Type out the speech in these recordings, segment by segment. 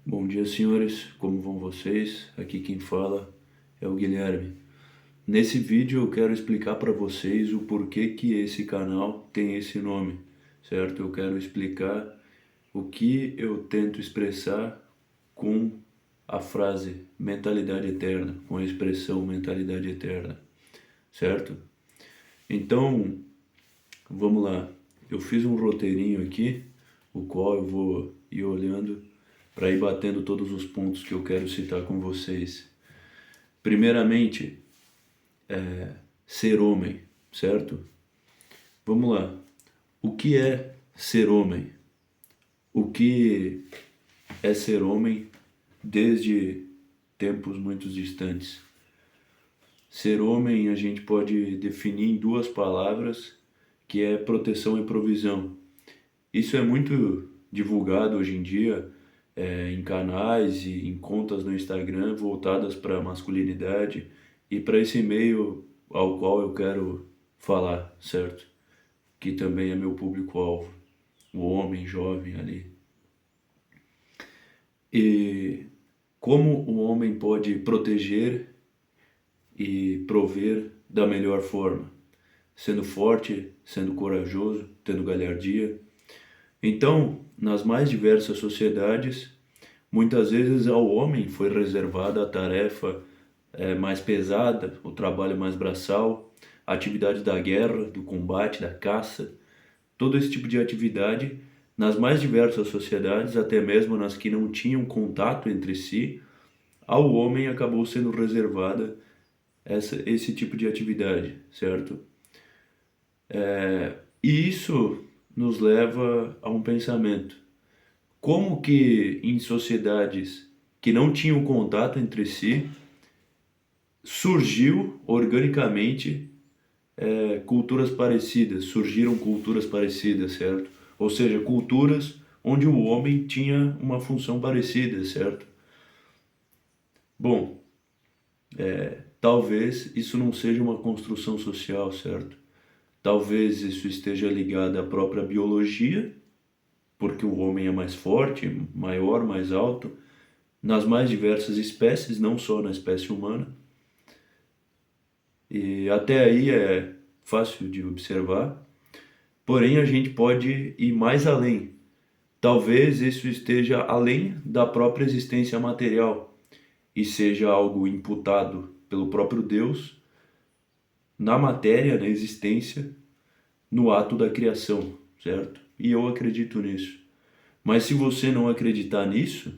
Bom dia, senhores. Como vão vocês? Aqui quem fala é o Guilherme. Nesse vídeo eu quero explicar para vocês o porquê que esse canal tem esse nome, certo? Eu quero explicar o que eu tento expressar com a frase mentalidade eterna, com a expressão mentalidade eterna, certo? Então, vamos lá. Eu fiz um roteirinho aqui, o qual eu vou ir olhando para ir batendo todos os pontos que eu quero citar com vocês. Primeiramente, ser homem, certo? Vamos lá. O que é ser homem? O que é ser homem desde tempos muito distantes? Ser homem a gente pode definir em duas palavras, que é proteção e provisão. Isso é muito divulgado hoje em dia em canais e em contas no Instagram voltadas para a masculinidade e para esse meio ao qual eu quero falar, certo? Que também é meu público-alvo, o homem jovem ali. E como o homem pode proteger e prover da melhor forma? Sendo forte, sendo corajoso, tendo galhardia. Então, nas mais diversas sociedades, muitas vezes ao homem foi reservada a tarefa mais pesada, o trabalho mais braçal, a atividade da guerra, do combate, da caça, todo esse tipo de atividade nas mais diversas sociedades, até mesmo nas que não tinham contato entre si, ao homem acabou sendo reservada esse tipo de atividade, certo? E isso nos leva a um pensamento. Como que em sociedades que não tinham contato entre si, surgiu organicamente culturas parecidas, surgiram culturas parecidas, certo? Ou seja, culturas onde o homem tinha uma função parecida, certo? Bom, talvez isso não seja uma construção social, certo? Talvez isso esteja ligado à própria biologia, porque o homem é mais forte, maior, mais alto, nas mais diversas espécies, não só na espécie humana. E até aí é fácil de observar. Porém, a gente pode ir mais além. Talvez isso esteja além da própria existência material e seja algo imputado pelo próprio Deus na matéria, na existência, no ato da criação, certo? E eu acredito nisso. Mas se você não acreditar nisso,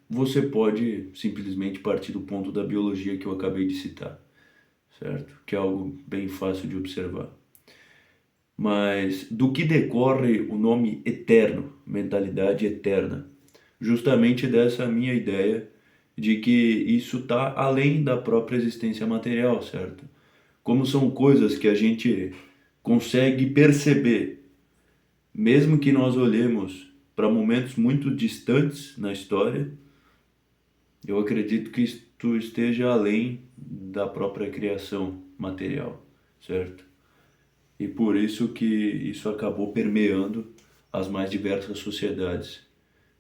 você pode simplesmente partir do ponto da biologia que eu acabei de citar, certo? Que é algo bem fácil de observar. Mas do que decorre o nome eterno, mentalidade eterna? Justamente dessa minha ideia de que isso está além da própria existência material, certo? Como são coisas que a gente consegue perceber, mesmo que nós olhemos para momentos muito distantes na história, eu acredito que isto esteja além da própria criação material, certo? E por isso que isso acabou permeando as mais diversas sociedades,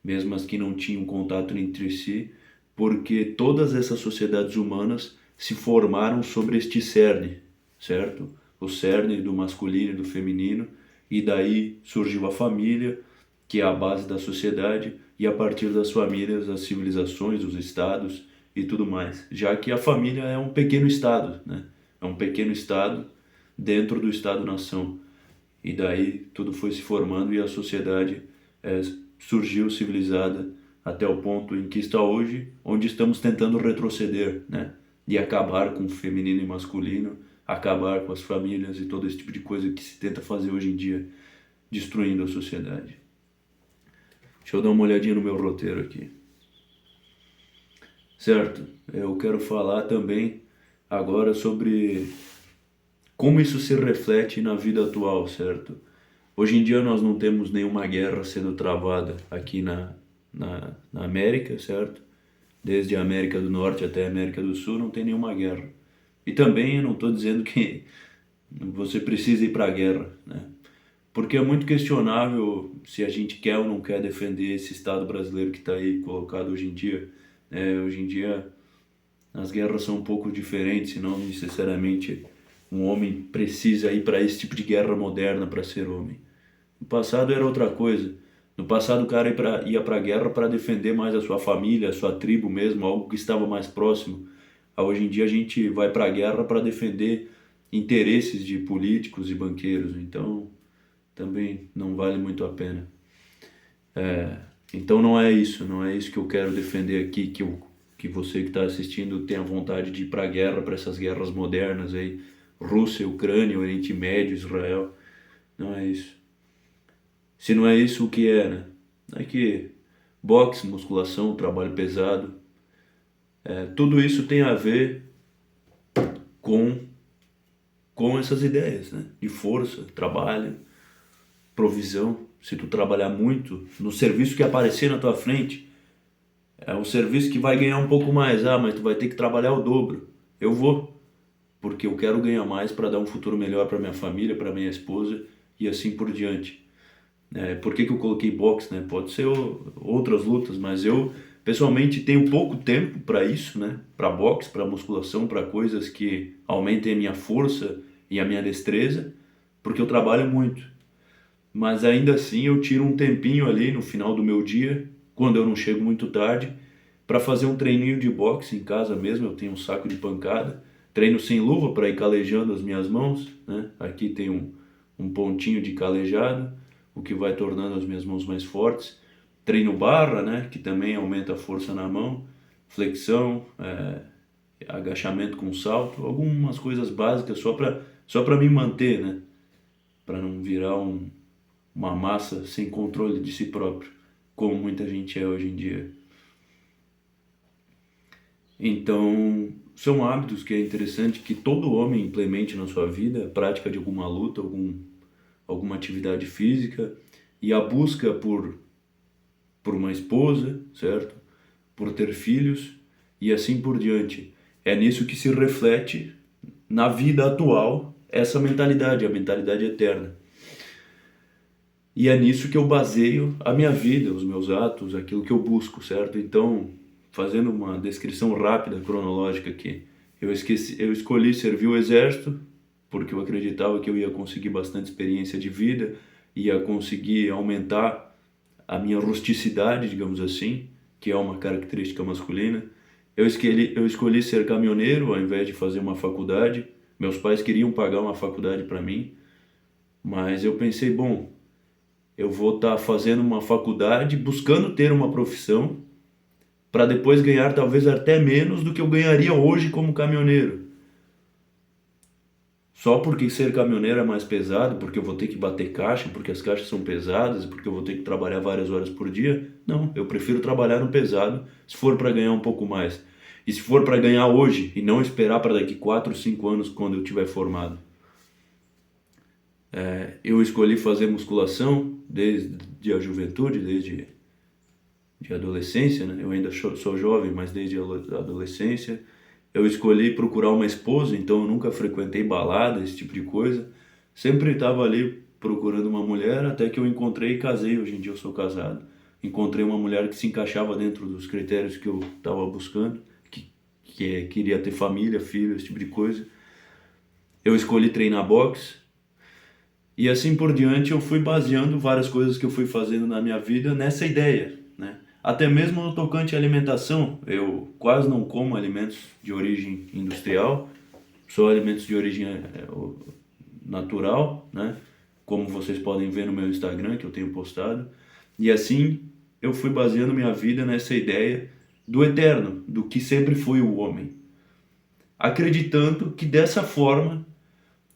mesmo as que não tinham contato entre si, porque todas essas sociedades humanas se formaram sobre este cerne, certo? O cerne do masculino e do feminino, e daí surgiu a família, que é a base da sociedade, e a partir das famílias, as civilizações, os estados e tudo mais. Já que a família é um pequeno estado, né? É um pequeno estado dentro do estado-nação. E daí tudo foi se formando e a sociedade eh, surgiu civilizada até o ponto em que está hoje, onde estamos tentando retroceder, né? E acabar com o feminino e masculino, acabar com as famílias e todo esse tipo de coisa que se tenta fazer hoje em dia, destruindo a sociedade. Deixa eu dar uma olhadinha no meu roteiro aqui. Certo, eu quero falar também agora sobre como isso se reflete na vida atual, certo? Hoje em dia nós não temos nenhuma guerra sendo travada aqui na América, certo? Desde a América do Norte até a América do Sul não tem nenhuma guerra. E também eu não estou dizendo que você precisa ir para a guerra, né? porque é muito questionável se a gente quer ou não quer defender esse Estado brasileiro que está aí colocado hoje em dia. Hoje em dia as guerras são um pouco diferentes, não necessariamente um homem precisa ir para esse tipo de guerra moderna para ser homem. No passado era outra coisa. No passado o cara ia para a guerra para defender mais a sua família, a sua tribo mesmo, algo que estava mais próximo. Hoje em dia a gente vai para a guerra para defender interesses de políticos e banqueiros, então também não vale muito a pena. Então não é isso que eu quero defender aqui, que você que está assistindo tenha vontade de ir para a guerra, para essas guerras modernas aí, Rússia, Ucrânia, Oriente Médio, Israel. Não é isso. Se não é isso, o que é, né? É que boxe, musculação, trabalho pesado, tudo isso tem a ver com, com essas ideias, né? De força, trabalho, provisão. Se tu trabalhar muito no serviço que aparecer na tua frente, é um serviço que vai ganhar um pouco mais. Ah, mas tu vai ter que trabalhar o dobro. Eu vou, porque eu quero ganhar mais para dar um futuro melhor para minha família, para minha esposa e assim por diante. Por que eu coloquei boxe, né? Pode ser outras lutas, mas eu pessoalmente tenho pouco tempo para isso, né? Para boxe, para musculação, para coisas que aumentem a minha força e a minha destreza, porque eu trabalho muito. Mas ainda assim eu tiro um tempinho ali no final do meu dia, quando eu não chego muito tarde, para fazer um treininho de boxe em casa mesmo. Eu tenho um saco de pancada, treino sem luva para ir calejando as minhas mãos, né? Aqui tem um pontinho de calejado, o que vai tornando as minhas mãos mais fortes. Treino barra, né? Que também aumenta a força na mão, flexão, agachamento com salto, algumas coisas básicas só para me manter, né? Para não virar uma massa sem controle de si próprio, como muita gente é hoje em dia. Então, são hábitos que é interessante que todo homem implemente na sua vida, a prática de alguma luta, alguma atividade física e a busca por uma esposa, certo? Por ter filhos e assim por diante. É nisso que se reflete na vida atual essa mentalidade, a mentalidade eterna. E é nisso que eu baseio a minha vida, os meus atos, aquilo que eu busco, certo? Então, fazendo uma descrição rápida, cronológica aqui, eu escolhi servir o exército porque eu acreditava que eu ia conseguir bastante experiência de vida, ia conseguir aumentar a minha rusticidade, digamos assim, que é uma característica masculina. Eu escolhi ser caminhoneiro ao invés de fazer uma faculdade. Meus pais queriam pagar uma faculdade para mim, mas eu pensei, bom, eu vou estar fazendo uma faculdade, buscando ter uma profissão, para depois ganhar talvez até menos do que eu ganharia hoje como caminhoneiro. Só porque ser caminhoneiro é mais pesado, porque eu vou ter que bater caixa, porque as caixas são pesadas, porque eu vou ter que trabalhar várias horas por dia. Não, eu prefiro trabalhar no pesado, se for para ganhar um pouco mais. E se for para ganhar hoje e não esperar para daqui 4, 5 anos quando eu tiver formado. Eu escolhi fazer musculação desde a juventude, desde de adolescência, né? Eu ainda sou jovem, mas desde a adolescência. Eu escolhi procurar uma esposa, então eu nunca frequentei balada, esse tipo de coisa. Sempre estava ali procurando uma mulher, até que eu encontrei e casei. Hoje em dia eu sou casado. Encontrei uma mulher que se encaixava dentro dos critérios que eu estava buscando, queria ter família, filho, esse tipo de coisa. Eu escolhi treinar boxe. E assim por diante eu fui baseando várias coisas que eu fui fazendo na minha vida nessa ideia, né? Até mesmo no tocante à alimentação, eu quase não como alimentos de origem industrial, só alimentos de origem natural, né? Como vocês podem ver no meu Instagram, que eu tenho postado. E assim eu fui baseando minha vida nessa ideia do eterno, do que sempre foi o homem, acreditando que dessa forma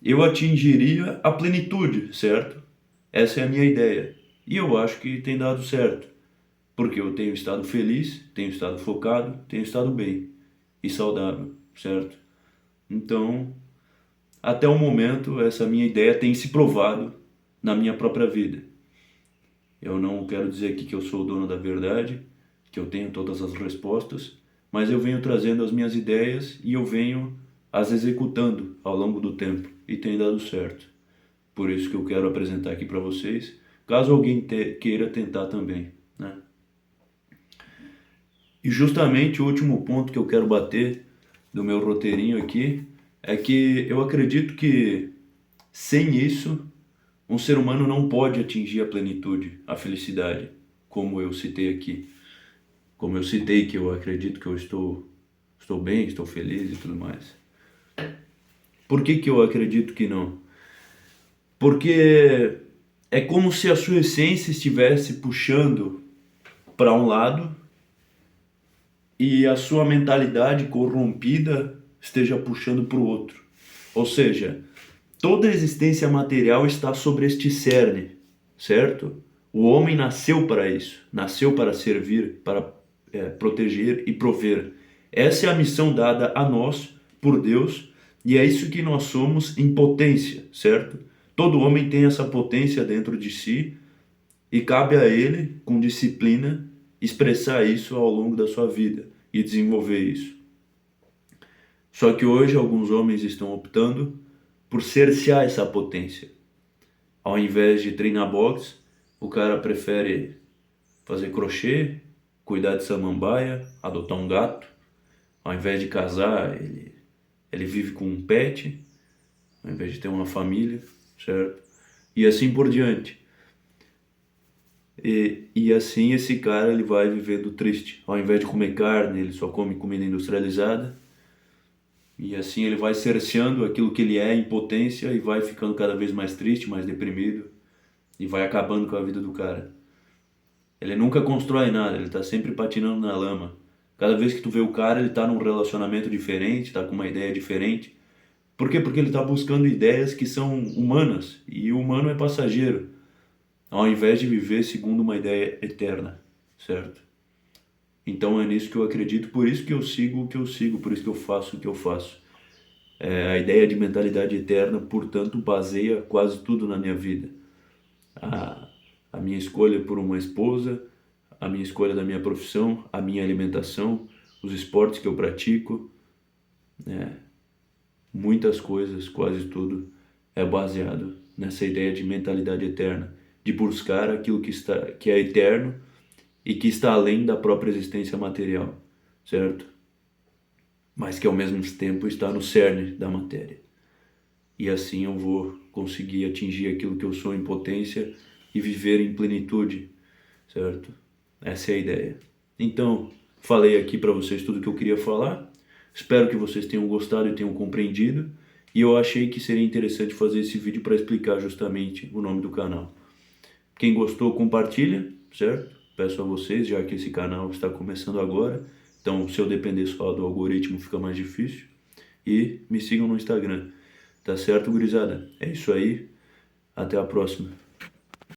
eu atingiria a plenitude, certo? Essa é a minha ideia. E eu acho que tem dado certo. Porque eu tenho estado feliz, tenho estado focado, tenho estado bem e saudável, certo? Então, até o momento, essa minha ideia tem se provado na minha própria vida. Eu não quero dizer aqui que eu sou o dono da verdade, que eu tenho todas as respostas, mas eu venho trazendo as minhas ideias e eu venho as executando ao longo do tempo e tem dado certo. Por isso que eu quero apresentar aqui para vocês, caso alguém queira tentar também, né? E justamente o último ponto que eu quero bater do meu roteirinho aqui é que eu acredito que sem isso um ser humano não pode atingir a plenitude, a felicidade, como eu citei aqui. Como eu citei que eu acredito que eu estou bem, estou feliz e tudo mais. Por que que eu acredito que não? Porque é como se a sua essência estivesse puxando para um lado e a sua mentalidade corrompida esteja puxando para o outro. Ou seja, toda a existência material está sobre este cerne, certo? O homem nasceu para isso, nasceu para servir, para proteger e prover. Essa é a missão dada a nós por Deus e é isso que nós somos em potência, certo? Todo homem tem essa potência dentro de si e cabe a ele, com disciplina, expressar isso ao longo da sua vida e desenvolver isso. Só que hoje alguns homens estão optando por cercear essa potência. Ao invés de treinar boxe, o cara prefere fazer crochê, cuidar de samambaia, adotar um gato. Ao invés de casar, ele vive com um pet, ao invés de ter uma família, certo? E assim por diante. E assim esse cara ele vai vivendo triste. Ao invés de comer carne, ele só come comida industrializada. E assim ele vai cerceando aquilo que ele é em potência e vai ficando cada vez mais triste, mais deprimido e vai acabando com a vida do cara. Ele nunca constrói nada, ele tá sempre patinando na lama. Cada vez que tu vê o cara, ele tá num relacionamento diferente, tá com uma ideia diferente. Por quê? Porque ele tá buscando ideias que são humanas e o humano é passageiro, ao invés de viver segundo uma ideia eterna, certo? Então é nisso que eu acredito, por isso que eu sigo o que eu sigo, por isso que eu faço o que eu faço. A ideia de mentalidade eterna, portanto, baseia quase tudo na minha vida. A, a minha escolha por uma esposa, a minha escolha da minha profissão, a minha alimentação, os esportes que eu pratico, muitas coisas, quase tudo, é baseado nessa ideia de mentalidade eterna, de buscar aquilo que é eterno e que está além da própria existência material, certo? Mas que ao mesmo tempo está no cerne da matéria. E assim eu vou conseguir atingir aquilo que eu sou em potência e viver em plenitude, certo? Essa é a ideia. Então, falei aqui para vocês tudo o que eu queria falar. Espero que vocês tenham gostado e tenham compreendido. E eu achei que seria interessante fazer esse vídeo para explicar justamente o nome do canal. Quem gostou, compartilha, certo? Peço a vocês, já que esse canal está começando agora. Então, se eu depender só do algoritmo, fica mais difícil. E me sigam no Instagram. Tá certo, gurizada? É isso aí. Até a próxima.